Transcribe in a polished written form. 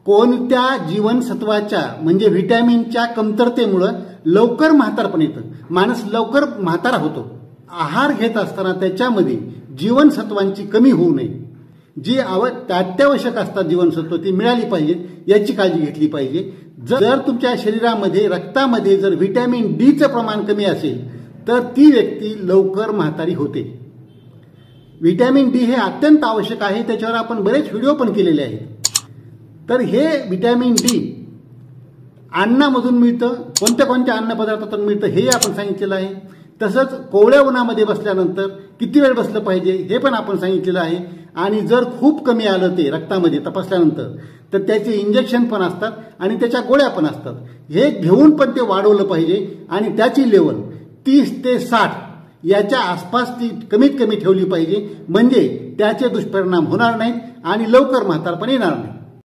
कोणत्या जीवनसत्वाच्या म्हणजे व्हिटॅमिनच्या कमतरतेमुळे लवकर म्हातारपण येतं, माणूस लवकर म्हातारा होतो। आहार घेत असताना त्याच्यामध्ये जीवनसत्वांची कमी होऊ नये, जी अत्यावश्यक असतात जीवनसत्व ती मिळाली पाहिजे याची काळजी घेतली पाहिजे। जर तुमच्या शरीरामध्ये रक्तामध्ये जर व्हिटॅमिन डी चं प्रमाण कमी असेल तर ती व्यक्ती लवकर म्हातारी होते। व्हिटॅमिन डी हे अत्यंत आवश्यक आहे, त्याच्यावर आपण बरेच व्हिडिओ पण केलेले आहेत। तर हे व्हिटॅमिन डी अन्नामधून मिळतं, कोणत्या कोणत्या अन्नपदार्थातून मिळतं हे आपण सांगितलेलं आहे। तसंच कोवळ्या उन्हामध्ये बसल्यानंतर किती वेळ बसलं पाहिजे हे पण आपण सांगितलेलं आहे। आणि जर खूप कमी आलं ते रक्तामध्ये तपासल्यानंतर तर त्याचे इंजेक्शन पण असतात आणि त्याच्या गोळ्या पण असतात, हे घेऊन पण ते वाढवलं पाहिजे आणि त्याची लेवल 30 ते 60 याच्या आसपास ती कमीत कमी ठेवली पाहिजे, म्हणजे त्याचे दुष्परिणाम होणार नाहीत आणि लवकर म्हातारपण येणार नाही।